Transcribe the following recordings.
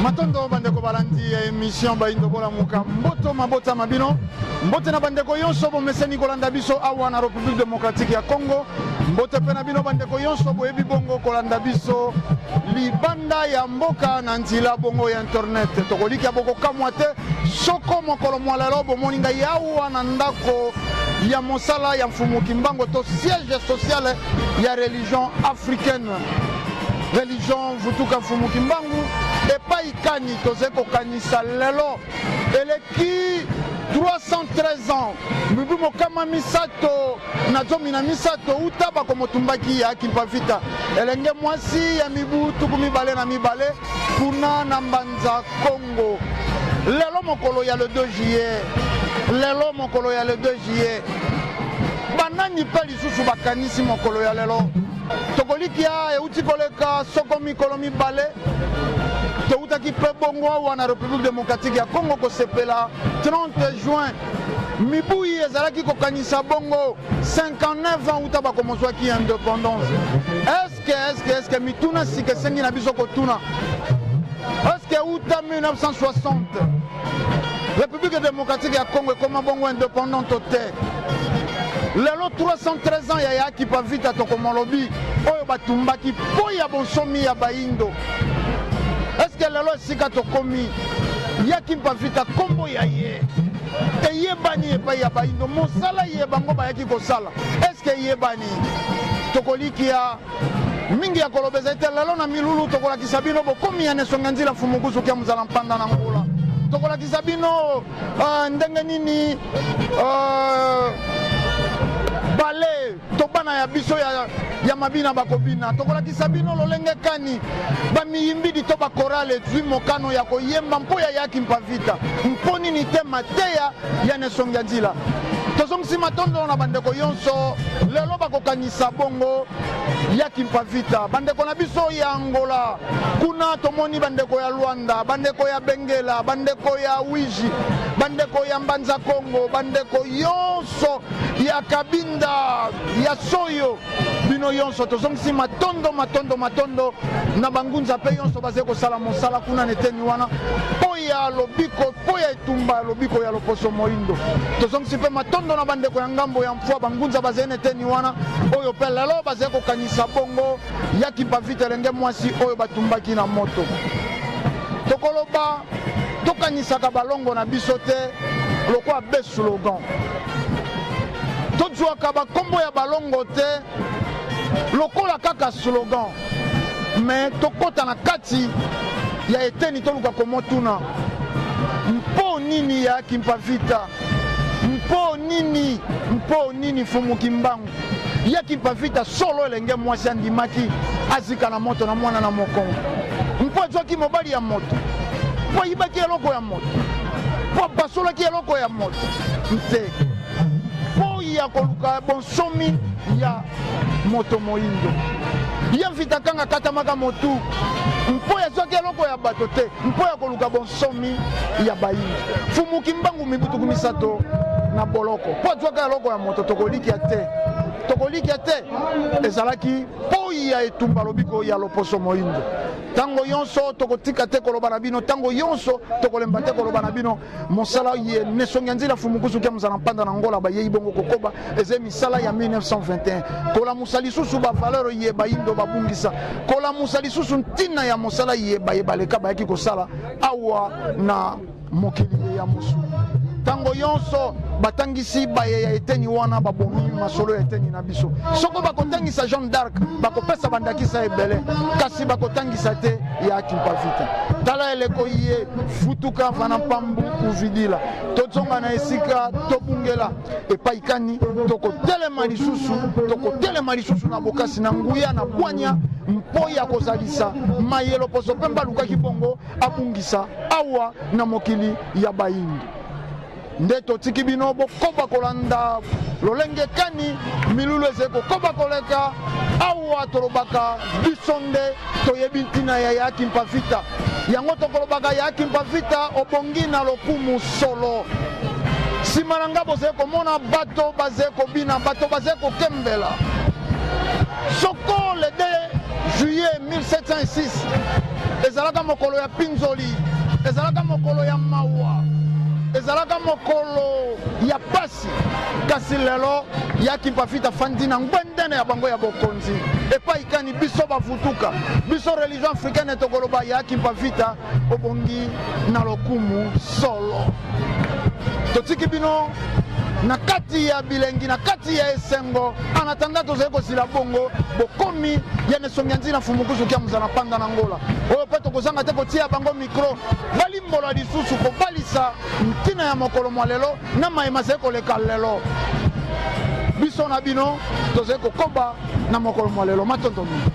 Matondo bandeko balandi émission baindo bola muka mboto mabota mabino mbote na bandeko yonso bo meseni kolanda biso awa na République démocratique ya Congo mbote pe na bino bandeko yonso bo ebi bongo kolanda biso libanda ya mboka na nzila bongo ya internet tokoliki boko kamwa te soko mokolo mwalelo bo moninga yawa na ndako ya mosala ya mfumuki mbango to siège social ya religion africaine religion vutuka mfumuki mbangu epai kani toze kokanisa lelo eleki 313 ans mibu mokama misato na zomi na misato uta bakomotumbaki ya Kimpavita elenge mwasi ya mibu tuku mibale na mibale kuna na mbanza Congo lelo mokolo ya le 2 juillet lelo mokolo ya le 2 juillet banani pe lisusu bakanisi mokolo ya lelo tokolikia euti koleka soko mikolo mibale toutaki pe bongo awa na République démocratique ya Congo kosepela 30 juin mibuyi ezalaki kokanisa bongo 59 ans uta bakomozwaki indépendance est-ce que mituna sika esengi na biso kotuna est-ce que uta 1960 République démocratique ya Congo ekoma bongo indépendante te lelo 313 ans ya Kimpavita tokomolobi oyo batumbaki po ya bonsomi ya baindo. Est-ce que lelo esika tokomi ya Kimpavita kombo ya ye eyebani epai ya baindo mosala ye bango bayaki kosala est-ce que yebani tokolikia mingi ya kolobeza ete lelo na milulu tokolakisa bino bokomi ya nesonga nzila fumukusu kia muzala mpanda na ngula tokolakisa bino ndenge nini bale tobana ya biso ya mabina bakobina tokolakisa bino lolenge kani bamiyimbidi to bakorale zwi mokano ya koyemba mpo ya Kimpavita mpo nini te mateya ya nesonga nzila tozongisi matondo na bandeko yonso lelo bakokanisa bongo ya Kimpavita bandeko na biso ya Angola kuna tomoni bandeko ya Luanda bandeko ya Bengela bandeko ya Wiji bandeko ya Mbanza Congo bandeko yonso ya Kabinda ya Soyo bino yonso tozongisi matondo na bangunza pe yonso baze kosala mosala kuna neteni wana po ya lobiko po ya etumba lobiko ya loposo moindo tozongisi pe matondo na bandeko ya ngambo ya mfwa bangunza baze neteni wana oyo pe lelo baze kokanisa bongo ya Kimpavita elenge mwasi oyo batumbaki na moto tokoloba tokanisaka balongo na biso te lokwa be slogan tozwaka bakombo ya balongo te lokola kaka slogan mais tokota na kati ya eteni toluka komotuna mpo nini ya Kimpavita mpo nini fumuki mbangu ya Kimpavita solo elenge mwasi andimaki azika na moto na mwana na mokongo mpo azwaki mobali ya moto mpo ayibaki eloko ya moto mpo basolaki eloko ya moto nte mpo ya koluka bonsomi ya moto moindo ya Vita kanga katamaka motu mpo yazwaki eloko ya bato te mpo ya koluka bonsomi ya baindo fumuki mbangu mibutuku misato na boloko mpo azwaka eloko ya moto tokolikia te ezalaki po ya etumba lobiko ya loposo moindo tango yonso tokotika te koloba na bino tango yonso tokolemba te koloba na bino mosala ye nesonga nzila fumukusu kia muzala mpanda na ngola bayei bongo kokoba eze misala ya 1921 kola musali susu ba valeur ye baindo babungisa kola musali susu ntina ya mosala ye baleka bayaki kosala awa na mokili ya musu tango yonso batangisi baye ya eteni wana babomi masolo ya eteni na biso soko bakotangisa Jeanne d'Arc bakopesa bandakisa ebele kasi bakotangisa te ya Kimpavita tala eleko ye futuka vana mpambu uvidila tozonga na esika tobungela epai kani tokotelema lisusu na bokasi na nguya na bwanya mpo ya kozalisa mayelo poso pe mbalukaki bongo abungisa awa na mokili ya baindo nde totiki bino bokoba kolanda lolenge kani milulu eze kokoba koleka awa tolobaka biso nde toyebi ntina ya Kimpavita yango tokolobaka ya Kimpavita obongi na lokumu solo nsima na nga boze komona bato baze kobina bato baze kokembela soko le 2 juillet 1706 ezalaka mokolo ya pinzoli, ezalaka mokolo ya mawa, ezalaka mokolo ya pasi. Kasi lelo yaki mpafita fandi na ngwendene ya bango ya bokonzi epa ikani biso bafutuka biso religion africaine tokoloba yaki mpafita obongi na lokumu solo totiki bino na kati ya bilengi na kati ya esengo anatanda tozali kozila bongo bokomi ya nesongi nzina fumukusu kia muzana panda na ngola oyo pe tokozanga te kotia bango mikro balimbola lisusu kobalisa ntina ya mokolo mwa lelo na mayema zali koleka lelo biso na bino tozali kokoba na mokolo mwa lelo matondo mingi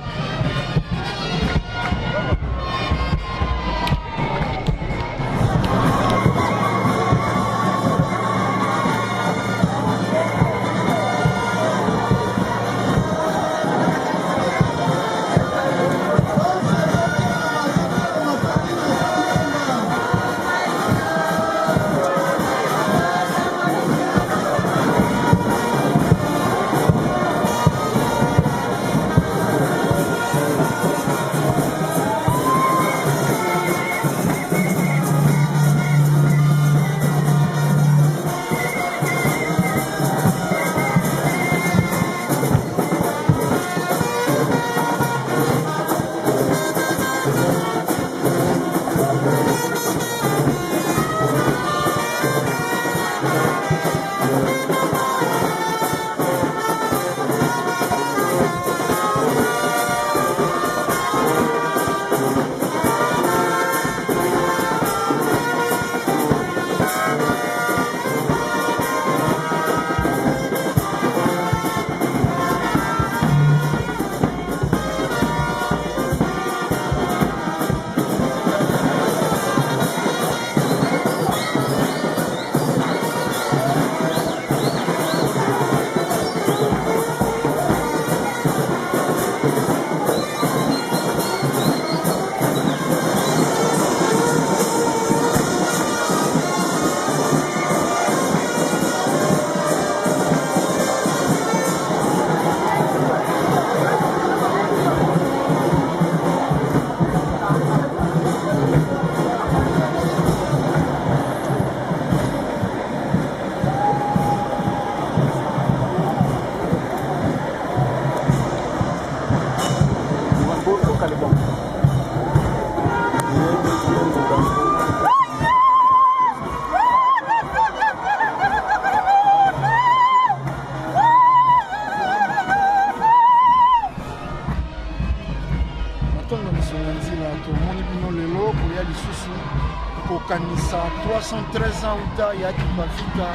kokanisa 313 ans uta yaki bafika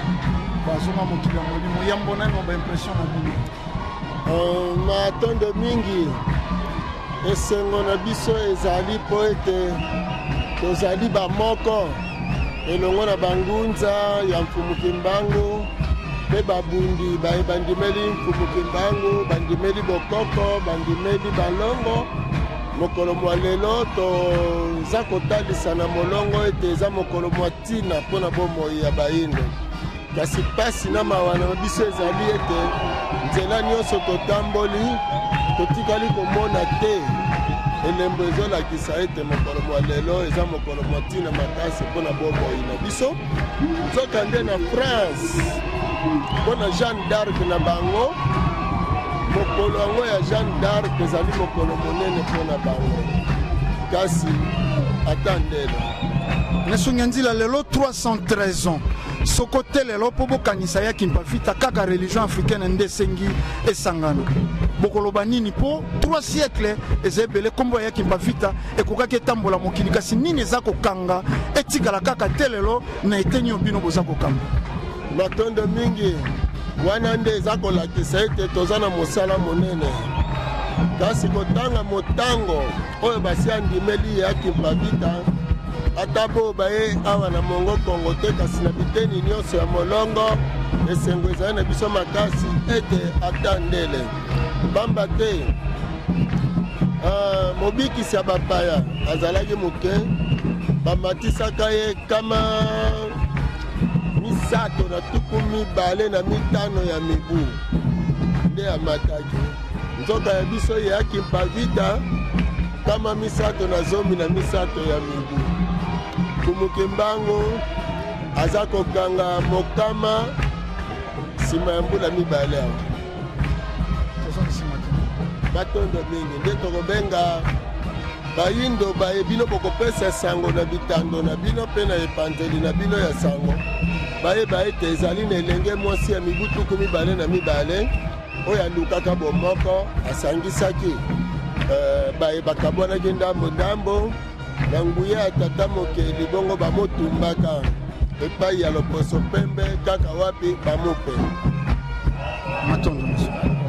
bazonga mokili ya molimo yambo nani ba impression na bino na tondo mingi esengo na biso ezali po ete tozali bamoko elongo na bangunza ya mfumuki mbangu mpe babundi bandimeli mfumuki mbangu bandimeli bokoko bandimeli balongo mokolo mwa lelo toza kotalisa na molongo ete eza mokolo mwa ntina mpona bomoi ya bayindo kasi pasi na mawa na biso ezali ete nzela nyonso totamboli totikali komona te elembo ezolakisa ete mokolo mwa lelo eza mokolo mwa ntina makasi mpona bomoi na biso nzoka nde na France mpona Jeanne d'Arc na bango mokolo yango ya Jeanne d'Arc ezali mokolo monene mpona bango kasi ata ndelo nesongi nzila lelo 313 ans soko te lelo mpo bokanisa yaki mpafita kaka religion africaine nde esengi esangana bokoloba nini mpo 3 siècle eza ebele nkombo ya yaki mpafita ekokaki etambola mokili kasi nini eza kokanga etikala kaka te lelo na eteni oyo bino boza kokanga matondo mingi wana nde eza kolakisa ete toza na mosala monene kasi kotanga motango oyo basi andimeli yaki mpafita ata bo baye awa na mongo kongo te kasi na biteni nyonso ya molongo esengo ezali na biso makasi ete ata ndele bamba te mobikisi ya bapaya azalaki moke bamatisaka ye kama 325 ya mibu nde amataki nzoka ya biso yaki mpavita nkama misato na zomi na misato ya mibu. Kumukimbangu aza kokanga mokama nsima ya mbula mibale awa. Matondo mingi nde tokobenga bayindo baye bino bokopesa sango na bitando na bino mpe na epanzeli na bino ya sango. Bayeba ete ezali na elenge mwasi ya mibu tuku mibale na mibale oyo alukaka bomoko asangisaki bayebaka bwanaki ndambo na nguya ya tata mokeli bongo bamotumbaka epai ya loposo pembe kaka wapi bamope Matondo monsieur.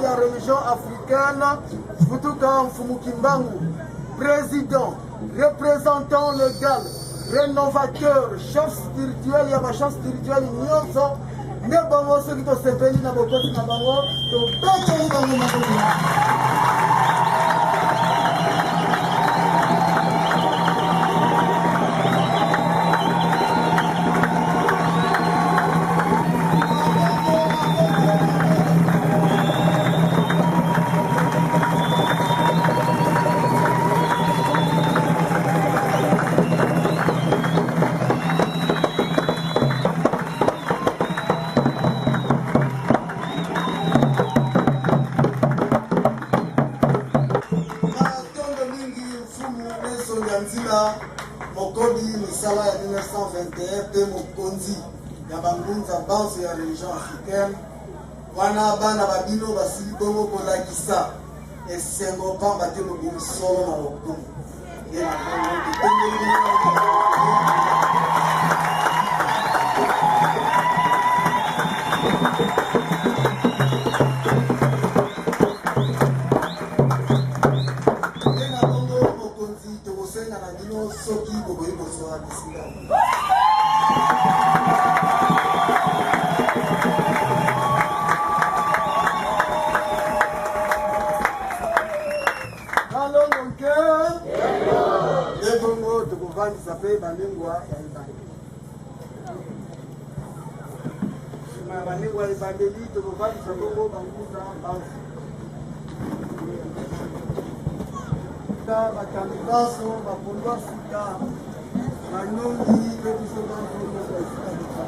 ya religion africaine, Futuka Mfumukimbangu, président, représentant légal, rénovateur, chef spirituel, ya chef spirituel nyonso, ne bango soki to sepeli na bokoti na bango, to bete bango na Mokodi misala ya 1921 pe mokonzi ya bangunza banse ya religion africaine wana bana babino basili bongo kolakisa esengo pamba te lobumisolo na lokumu soki boboyi bozoa bisika kovandisa pe balengwa ya ebandeli. Sima ya balengwa ya ebandeli tokovandisa bongo banguza mbanzi. Bakambi nyonso bakondwa sika banongi pe biso bangongo ya esika leta.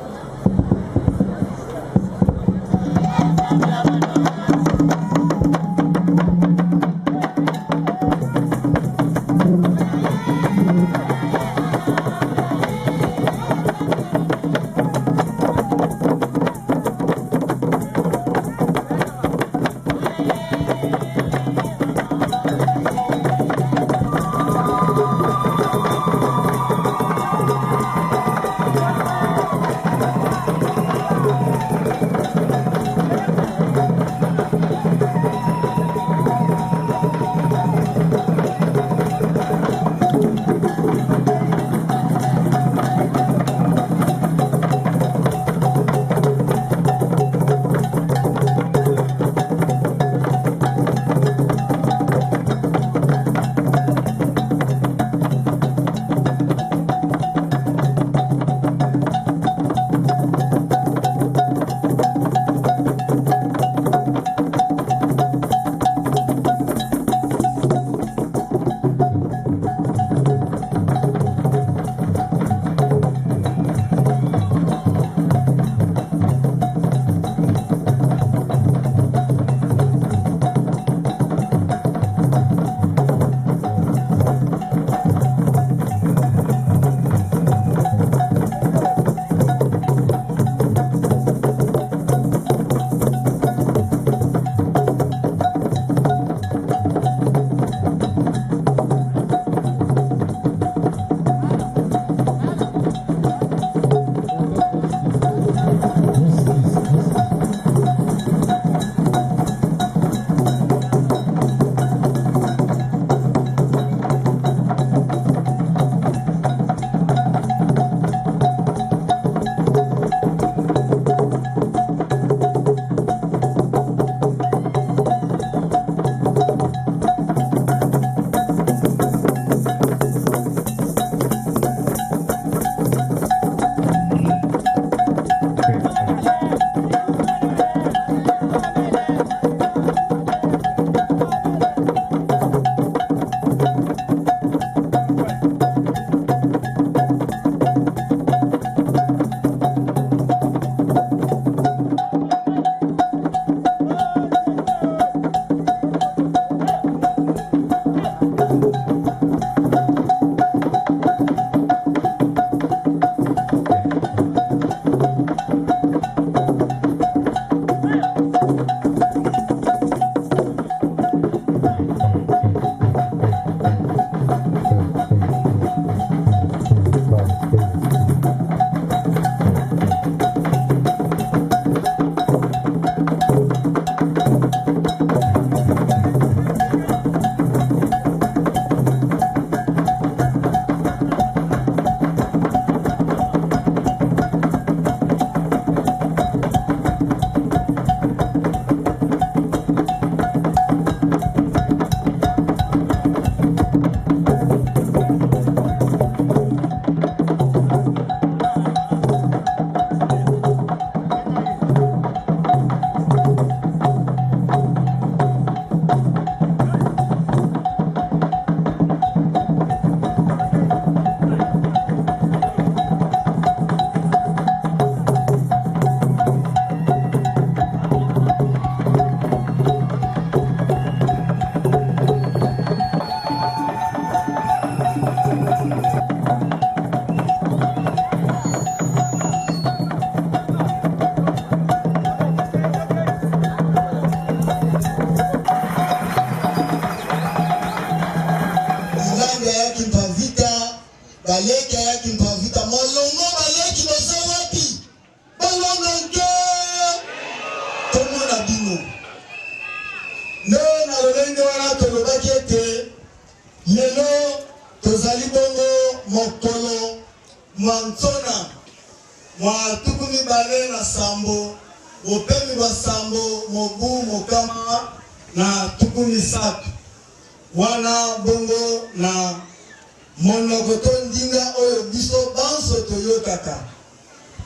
monoko to ndinga oyo biso banso toyokaka.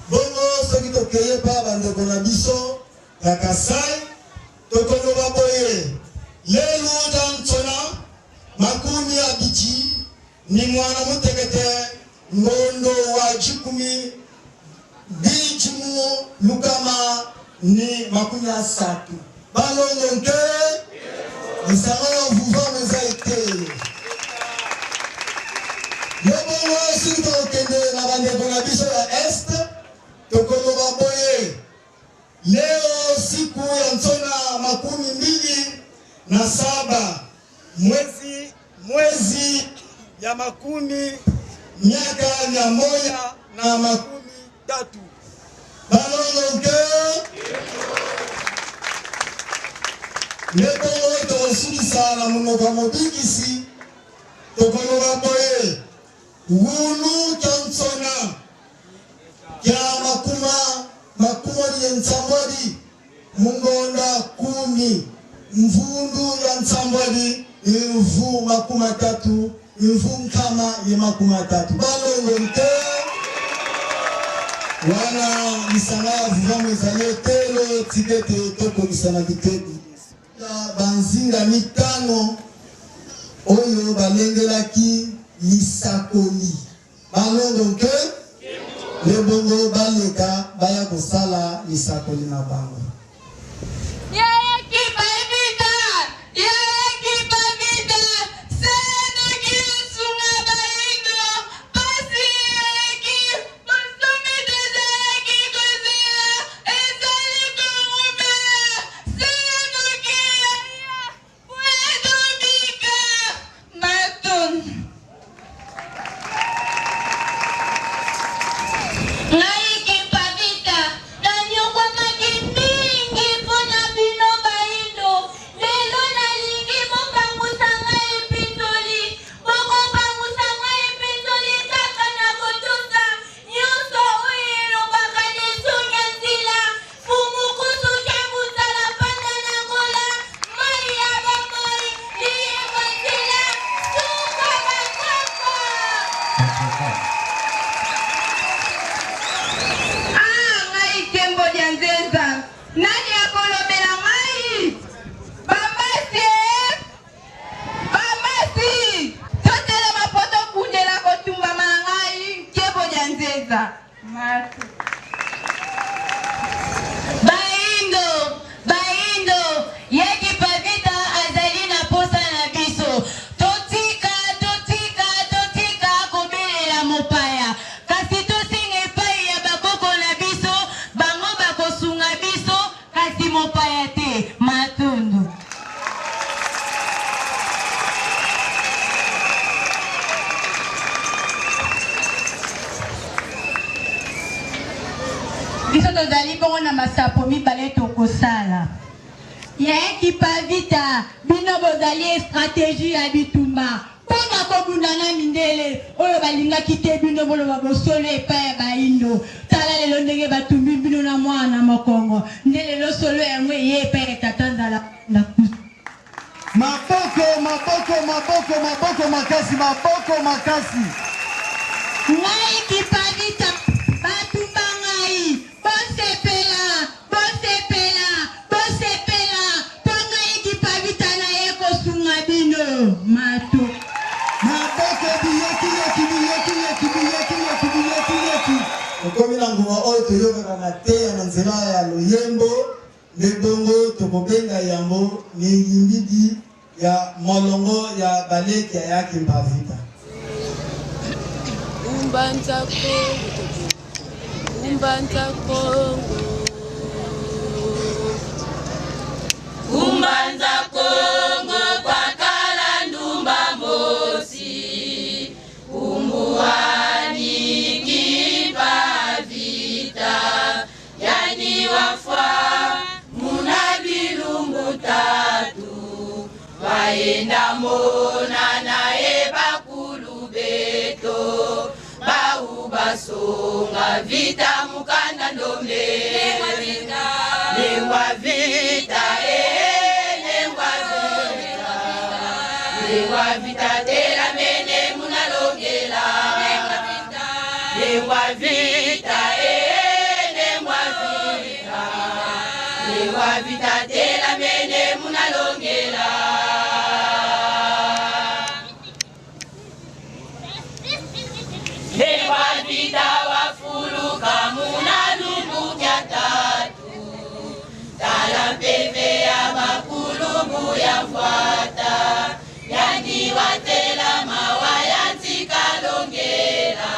Bongo soki tokeye pa bandeko na biso ya Kasai tokoloba boye lelu dansona makumi abiji ni mwana mutekete ngondo wa jikumi bijimu lukama ni makumi asatu balongo nke isanga vuva meza ete yobongo sinto kende na bandeko na biso ya este tokoloba boye leo siku ya nsona makumi mbili na saba mwezi ya makumi miaka 130 balongo ke lebongo tokosulisa na monoko mobikisi tokoloba boye wulu kansona kya makuma ya nsambwadi mungonda kumi mvundu ya nsambwadi imvu makuma tatu imvu nkama ya makuma tatu balongo nte wana misana vuvamu izale telo tikete toko misana kitebi banzinga mitano oyo balengelaki lisakoli balongo nke lebongo baleka baya kosala lisakoli na bango. Stratégie à bitumba. Pona kobundana mindele. Oyo balinga kite bino bolo babosolo epa baindo. Tala lelo ndenge batumbi bino na mwana makongo. Ndele lo solo yamwe yepe tatanda la. Maboko makasi. Ngai kipavita batumba ngai. Bonsepela. Mato maboko biyeki okomi na nguma oyo toyokaka na te na nzela ya loyembo lebongo tokobenga yango mingimbidi ya molongo ya baleki ya kimpavita umbanza Kongo kwa kala ndumba mosi umbuani kipavita yani wafa muna bilumbu tatu waenda mona nae bakulu beto baubasonga vita mukanda ndombe lengwa vita lengwa vita tera mene munaloge vita nengwa vita nengwa vita tela mene munalongela nengwa vita wafuluka munalumbuka tatu tala mpeve ya makulubu ya mfuata yani watela mawaya ntikalongela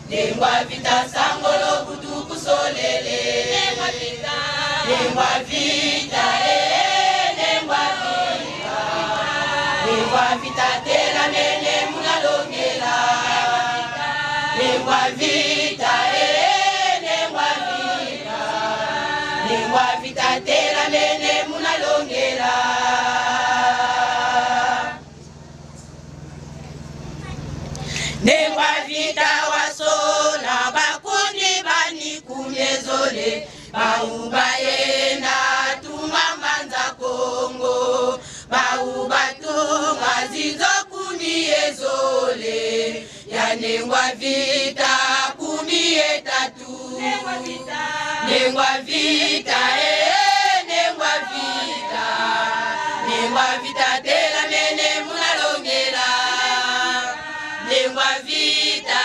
nengwa vita sangolo butuku solele nengwa vita nengwa vita nengwa vita tela mene munalongela nengwa vita nengwa vita tela mene munalongela nengwa vita wasola bakundi bani kumyezole bauba yena tumambanza Kongo bauba tunga zizo kumyezole ya nengwa vita kumyetatu nengwa vita nengwa vita nengwa vita tela mene munalongela nengwa vita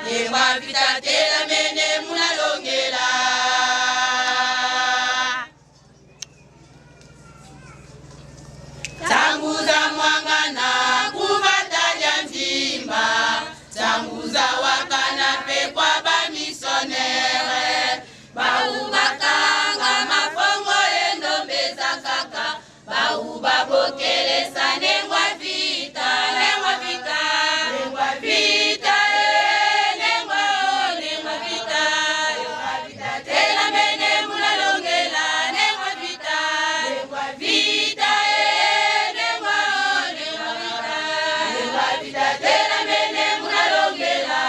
nengwa vita tela mene munalongela tanguza mwangana kuvatalya mvimba tanguza wakana pekwa bamisonere baubakanga mafongo endombeza kaka baubabokelesa nengwa vita nengwa vita nengwa vita nengwa vita nengwa vita tela mene munalongela nengwa vita nengwa vita nengwa vita tela mene munalongela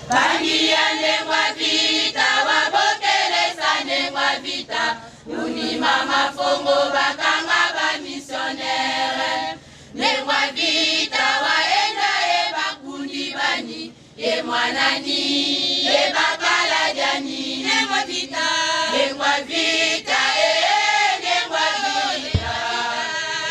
bangia nengwa vita wabokelesa nengwa vita unima mafongo bakanga bamisionere nengwa vita waenda ebakundi bani emwanani ebakalajani nengwa vita nengwa vita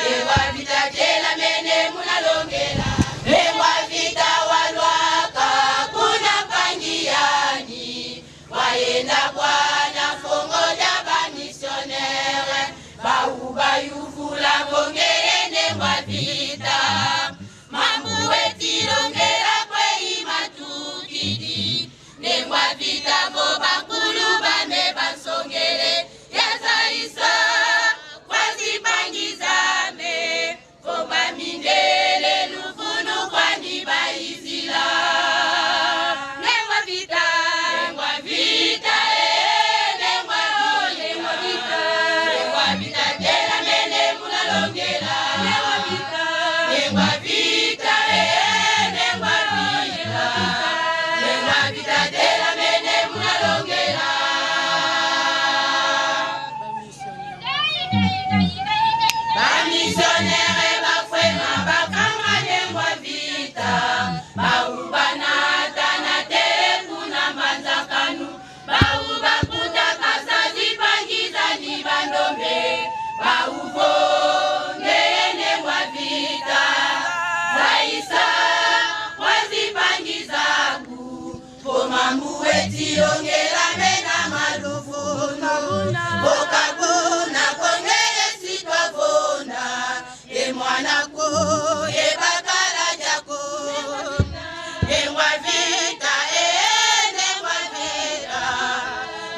nengwa vita tela mene munalongela nengwa vita walwaka kuna pangiani waenda bwana fongo ja bamisionere bauba yuvula bongele nengwa vita mambu wetilongela kwei matukidi nengwa vita bo bakulu bane basongele yazaisa kwazipangizame komba mindele luvunu kwani baizila nengwa vita nengwa vita nengwa vita nengwa vita tela mene munalongela nengwa vita nengwa vita nengwa vita tela mene munalongela bamisionere bakwema bakanga nengwa vita baubanata na telekuna manzakanu baubakutaka sazipangizani bandombe bauvonge nengwa vita zaisa wazipangizaku pomambu wetilongela mena maluvunu bokabuna kongele sitwavona emwanako ebakala jako nengwa vita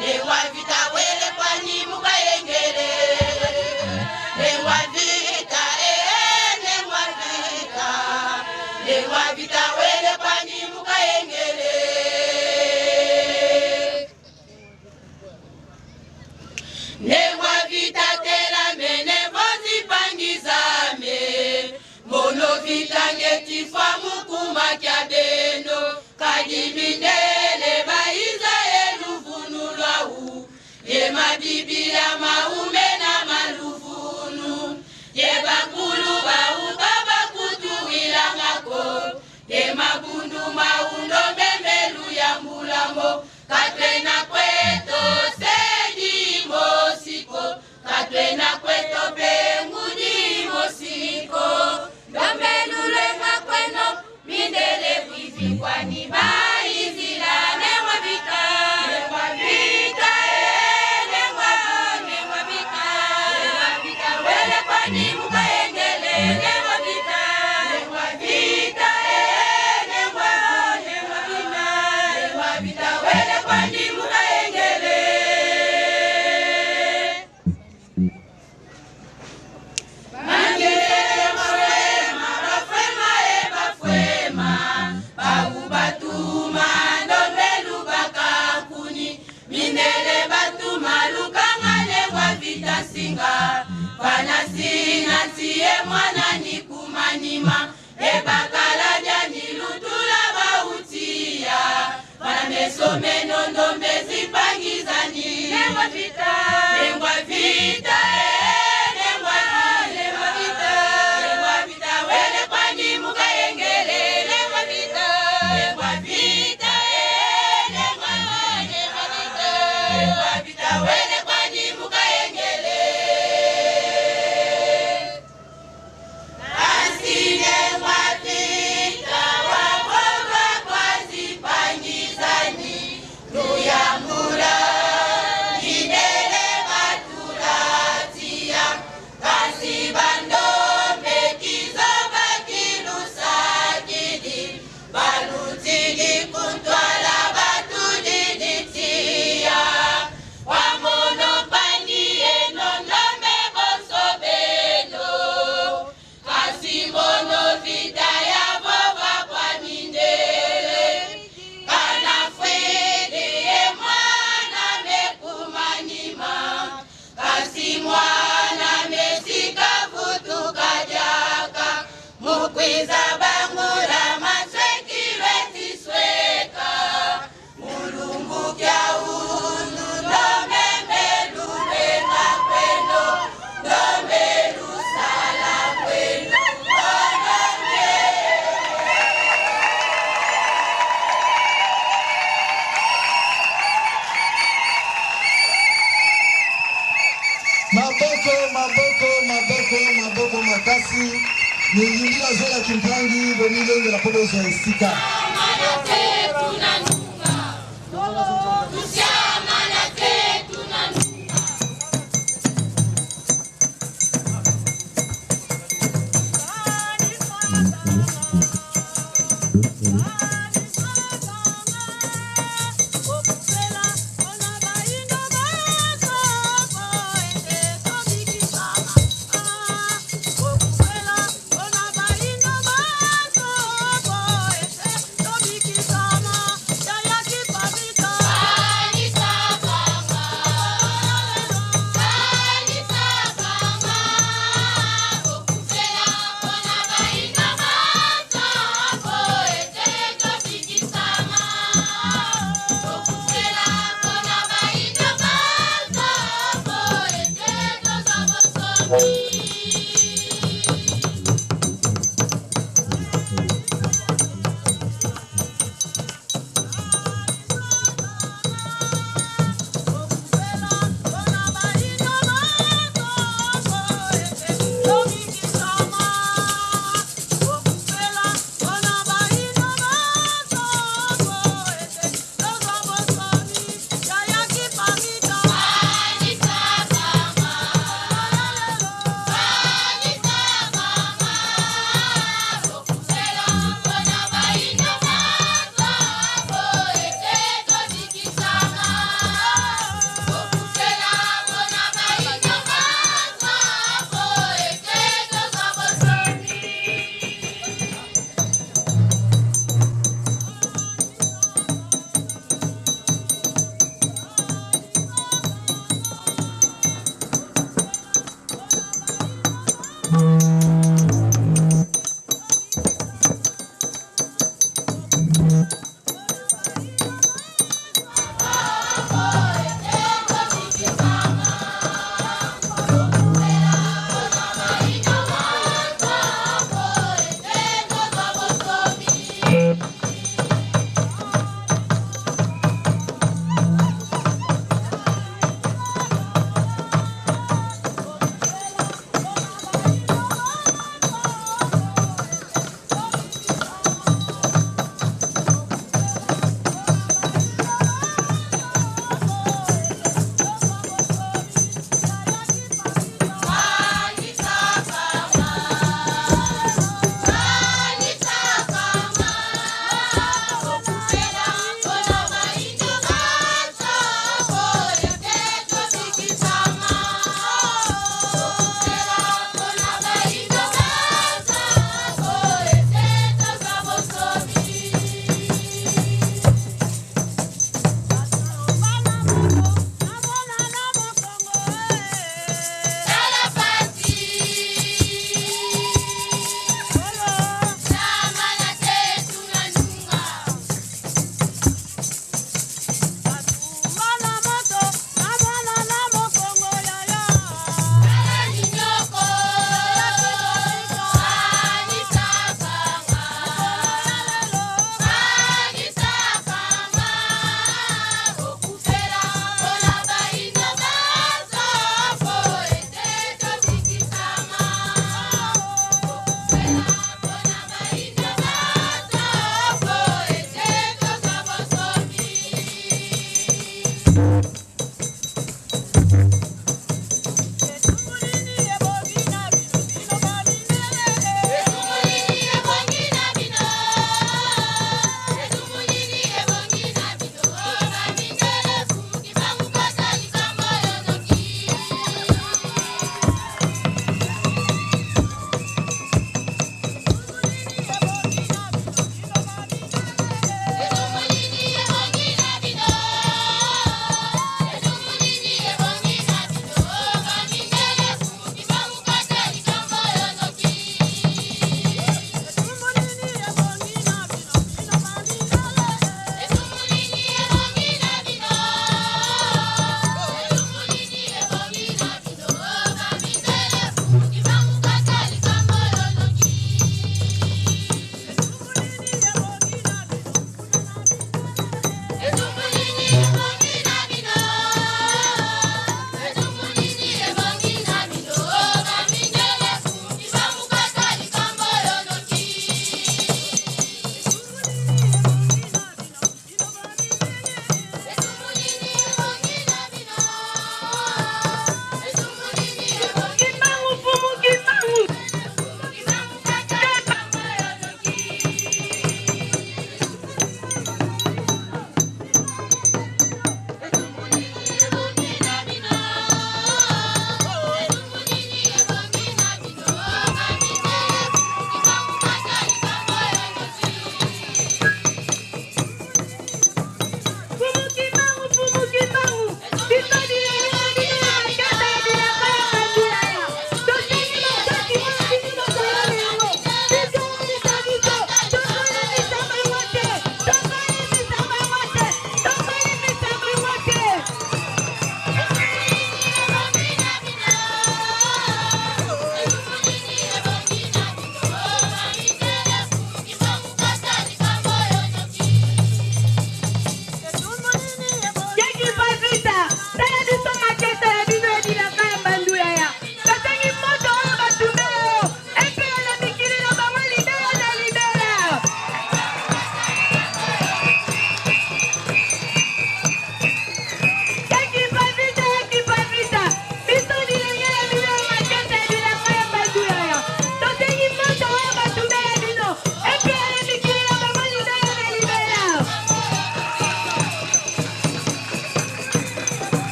nengwa vita wele kwani mukayengele nengwa vita nengwa vita wele kwani mukayengele nengwa vita tela mene vozipangizame mono vita ngetifwa mukuma kya beno kadimindele baiza eluvunulwahu ye mabibila maume na maluvunu ye Maboko makasi niingia zola kimpangi bomile de la pobozo estika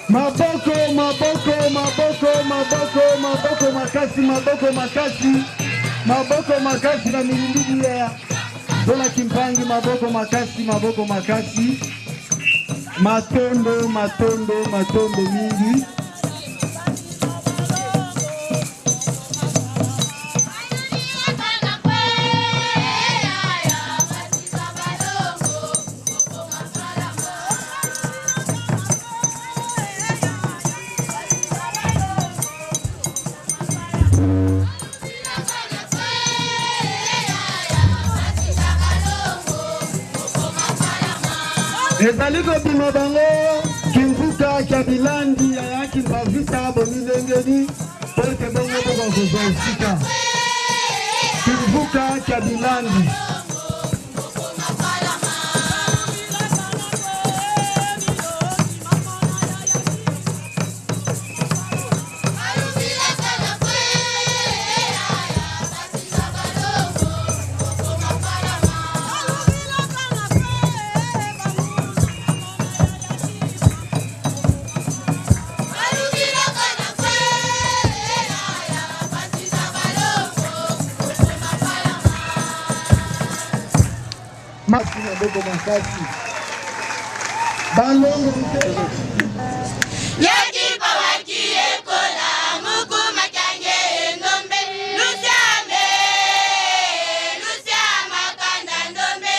Maboko, maboko, maboko, maboko, maboko makasi, maboko makasi, maboko makasi na milindili ya Dola Kimpangi, maboko makasi, maboko makasi, matondo, matondo, matondo mingi. Ezali kobima bango kimvuka kya bilandi ya yaki mbavita bomilengeni polke bongo boko kozosika kimvuka kya bilandi. Makina boko makasi balongo Yaki bawaki ekola muku makange ndombe lusiame lusiama kanda ndombe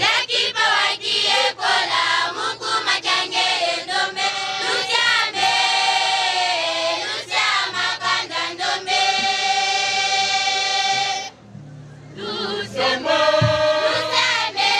Yaki bawaki ekola muku makange ndombe lusiame lusiama kanda ndombe Lusemo, luseme,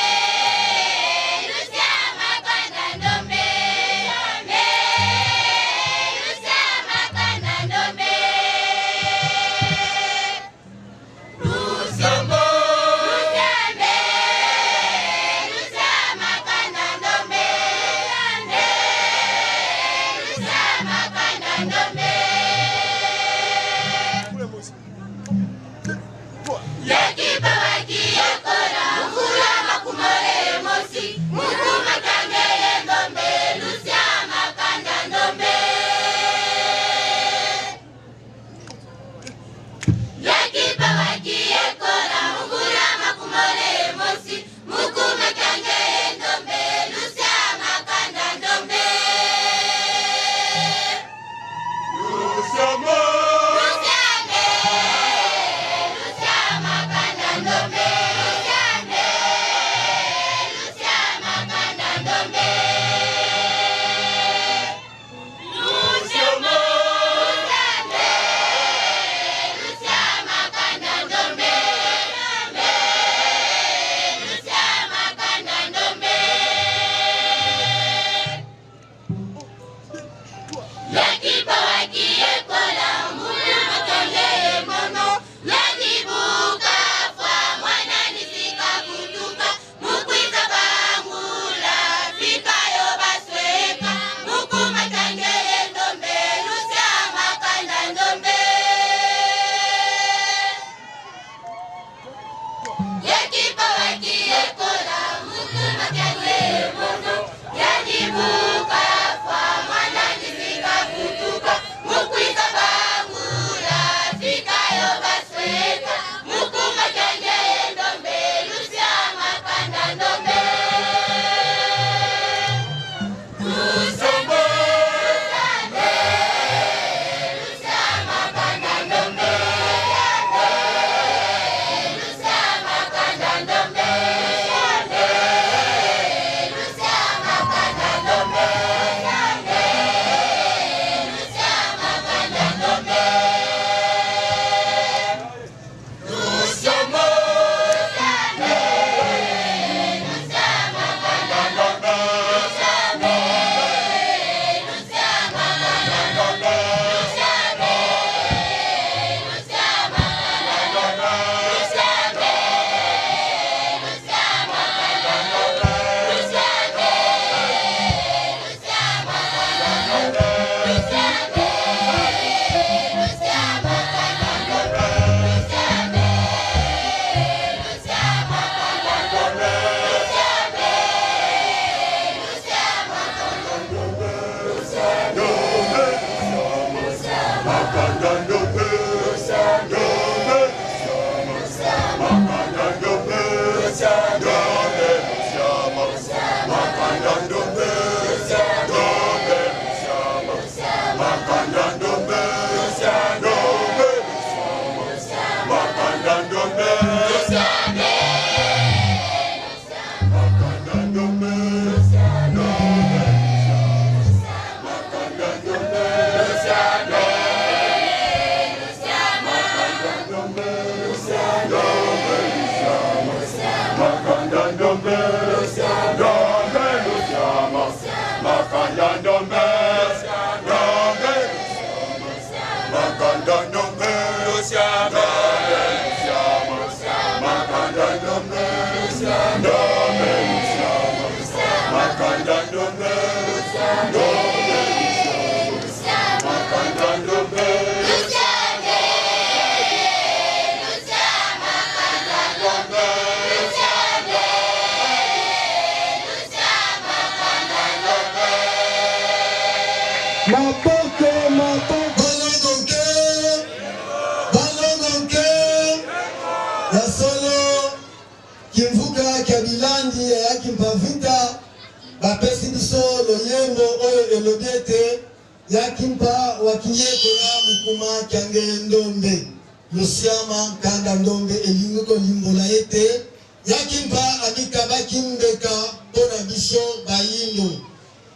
Yakimpa wakiyekola mukuma kyange ndombe Lusiama kanda ndombe elinguko limbola ete Yakimpa abika bakimbeka pona biso bayindo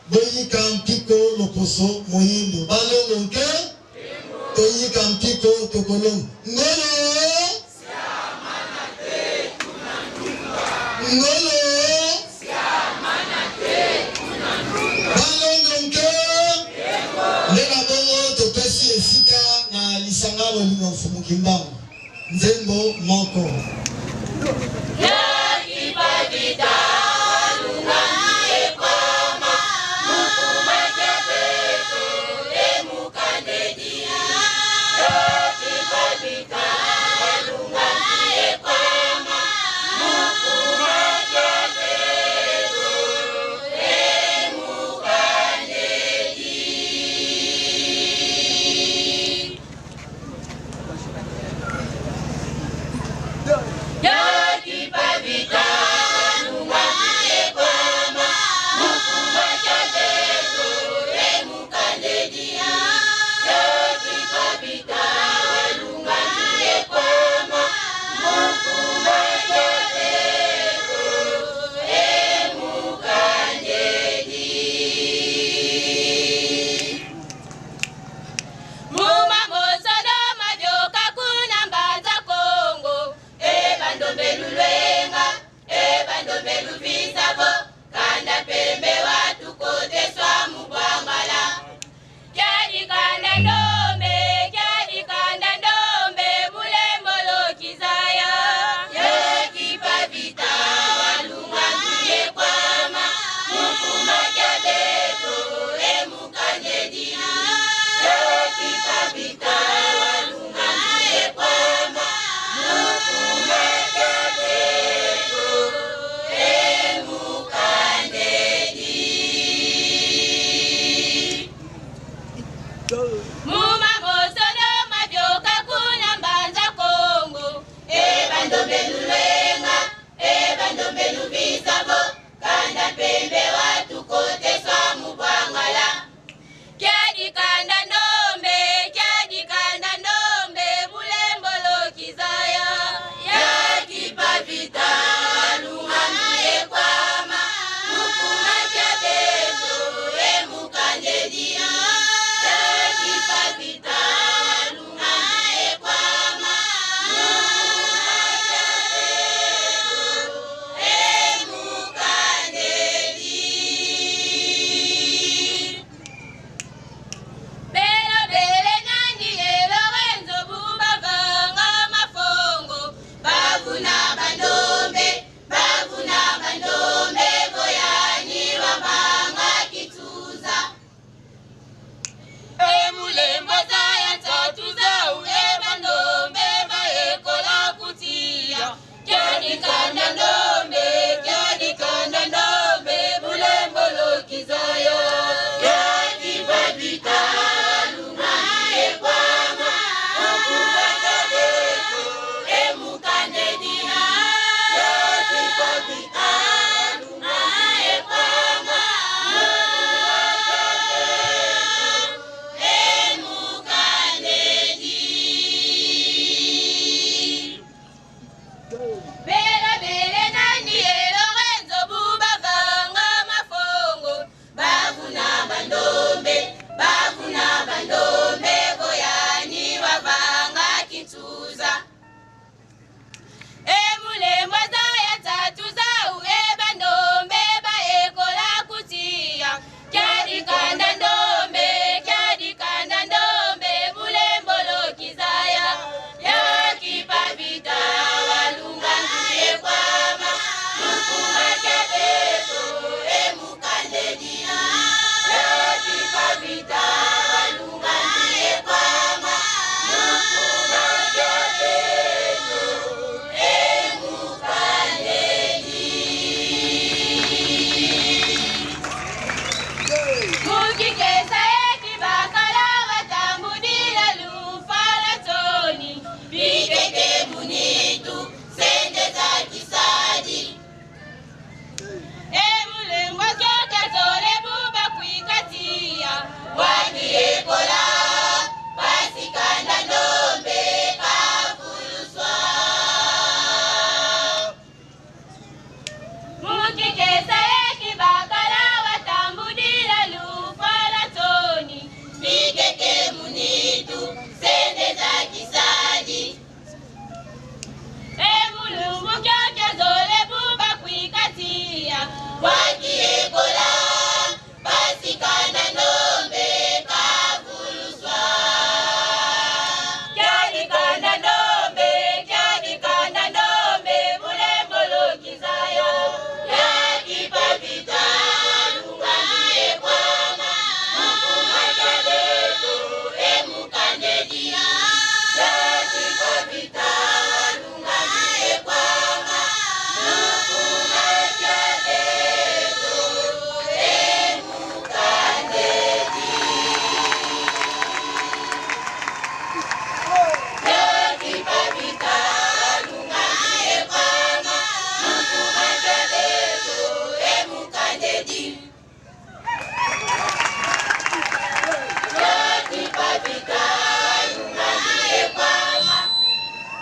Boyika mpiko lokoso moyindo Balongo nke Toyika mpiko tokolongo Ngolo Ngolo Sangalo lino mfumu kimbangu Nzembo moko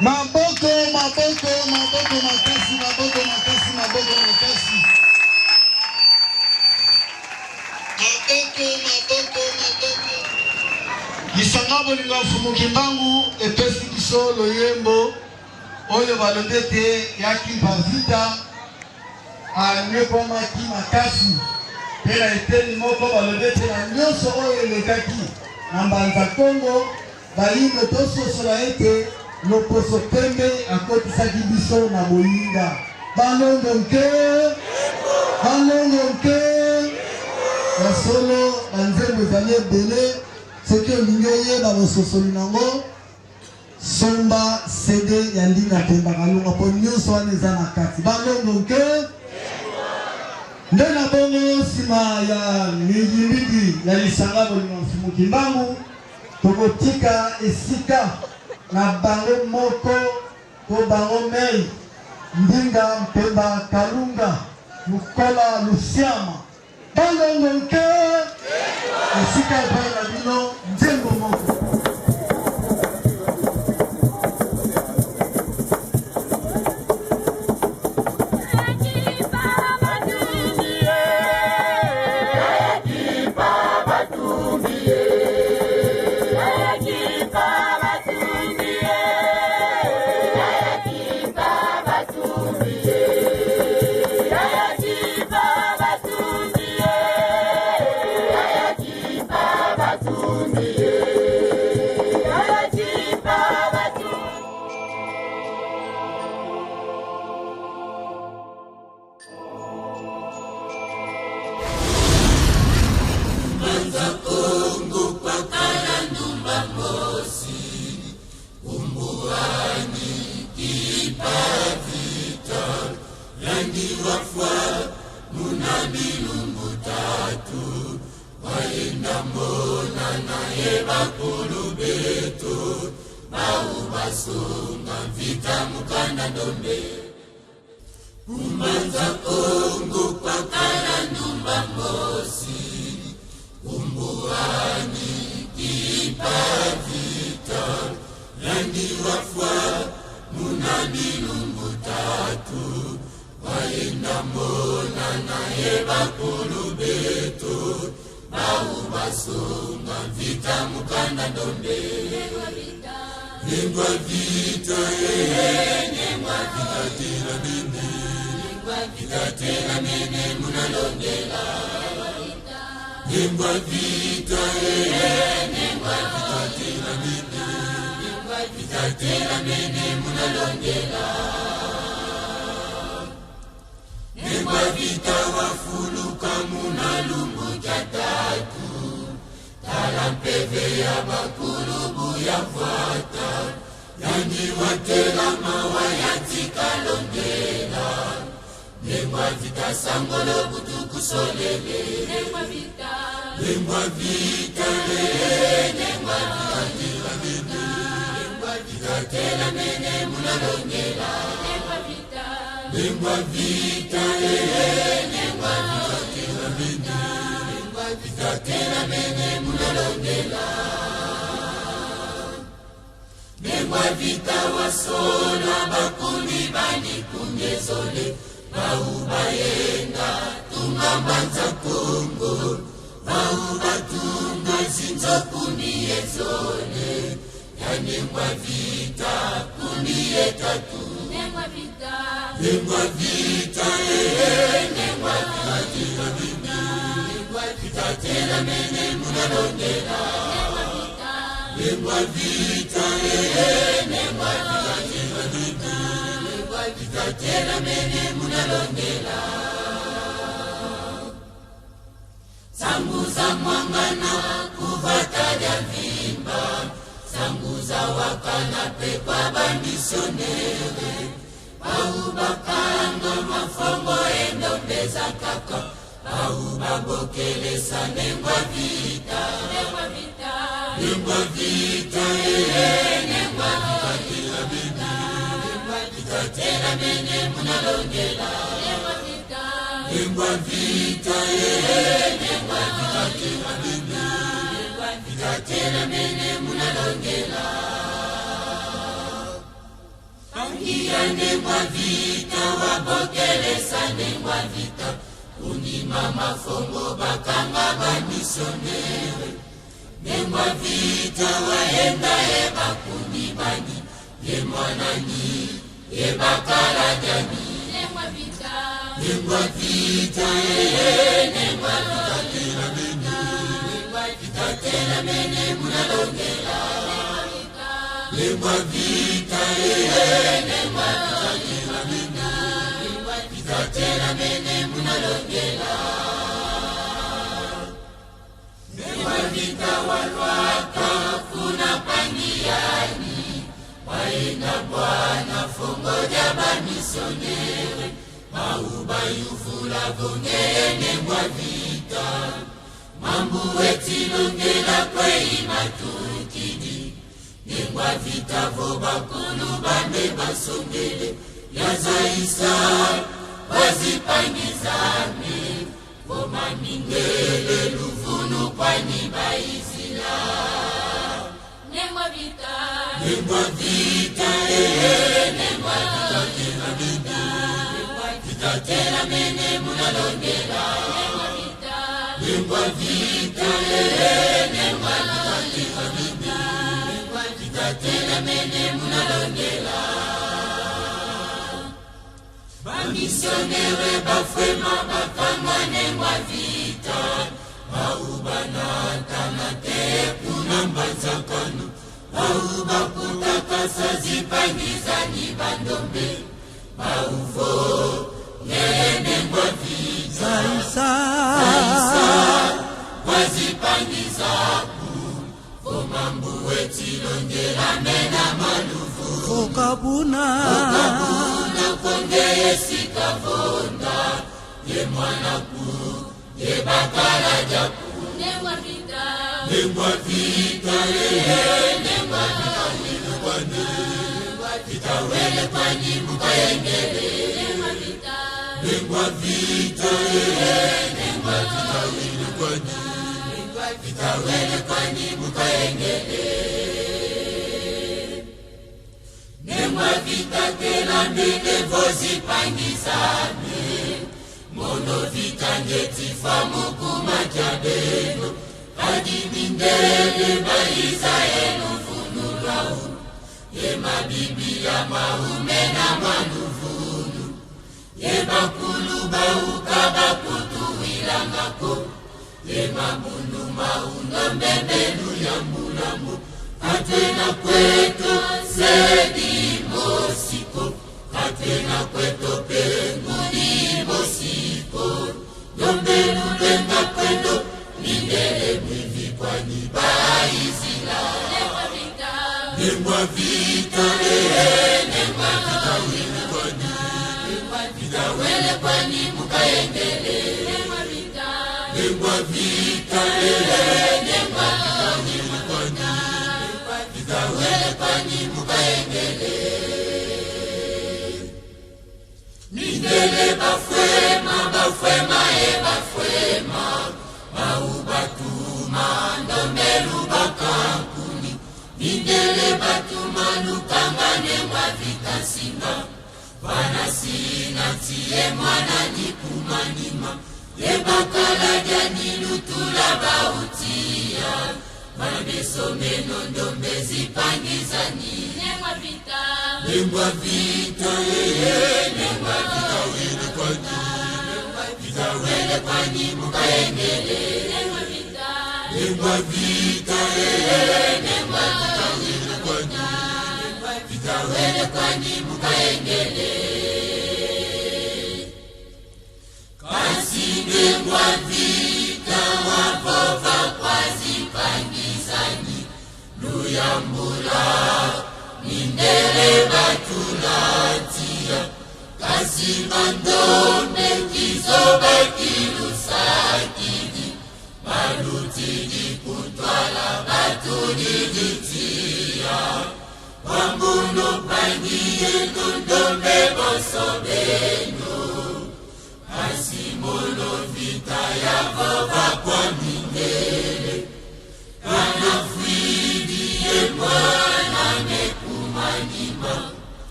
Maboko makasi, maboko makasi, maboko makasi. Maboko. Lisangabo linga Mfumukimbangu epesi biso loyembo oyo balobete yaki bavita anyebomaki makasi pela eteni moko balobete na nyonso oyo elekaki na mbanza Kongo bayindo tososola ete loposo pembe akotisaki biso na boyinga balongo nke basolo banzembo ezali ebele soki olingi oyeba bososoli nango somba CD ya Ndinga Pemba Kalunga po nyonso wana eza na kati balongo nke nde na bongo nsima ya mingi ya lisanga bolingo Mfumukimbangu tokotika esika na bango moko to bango mei Ndinga Pemba Kalunga Lukola Lusiama balongo nke esika epai na bino nzembo moko Batumbi yani wafwa muna bilumbu tatu waenda mbona naye bakulu betu bau basunga vita mukanda ndombe kumanza Kongo kwa kala ndumba mosi umbuani kipa vita yani wafwa muna bilumbu tatu waenda mbona naye bakulu betu bau basunga vita mukanda ndombe Nengwa vita nengwa vita tena mene nengwa vita tena mene munalongela nengwa vita nengwa vita tena mene nengwa vita tena mene munalongela nengwa vita wafuluka munalumbu jatatu talampeve ya bakulubu ya vata yani watela mawa ya tikalongela nengwa vita sangolo butuku solele nengwa vita nengwa vita nengwa vita tela mene nengwa vita tela mene munalongela nengwa vita nengwa vita nengwa vita tela mene nengwa vita tela mene munalongela nengwa vita wasola bakuni bani kungezole bauba yenga tunga mbanza Kongo bauba tunga zinzo kuni yezole ya nengwa vita kuni yetatu nengwa vita nengwa vita nengwa vita tela mene nengwa vita tela mene munalongela nengwa vita nengwa vita tela mene nengwa vita tela mene munalongela Sanguza mwangana kuvata ya vimba Sanguza wakana pekwa bamisonere Baubakanga mafongo endombeza kaka Baubabokelesa nengwa vita nengwa vita nengwa vita nengwa vita tela mene nengwa vita tela mene munalongela nengwa vita nengwa vita nengwa vita tela mene nengwa vita tela mene munalongela Pangia nengwa vita wabokelesa nengwa vita Unima mafongo bakanga bamisonere Nengwa vita waenda eba kunibani Ye mwanani, ye bakala jani Nengwa vita nengwa vita nengwa vita tela mene nengwa vita tela mene munalongela nengwa vita nengwa vita tela mene nengwa vita tela mene munalongela nengwa vita walwaka kuna pangiani waenda bwana fongo jaba misonere Mauba yufula vongeye nengwa vita Mambu weti longela kwe imatukidi Nengwa vita voba kulu bande basongele Yazaisa wazipangizame Voma mingele lufunu kwani baizila Nengwa vita nengwa vita nengwa vita tela mene Vita tela mene munalongela nengwa vita nengwa vita nengwa vita tela mene nengwa vita tela mene munalongela Bamisionere bafwema bakanga nengwa vita Baubanata na te kuna mbanzakano Baubakutaka zipangizani bandombe Baufo nengwa vita Zaisa wazipangizaku Fomambu wetilongela mena malufu Fokabuna kongeye sikavona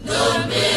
Ndombe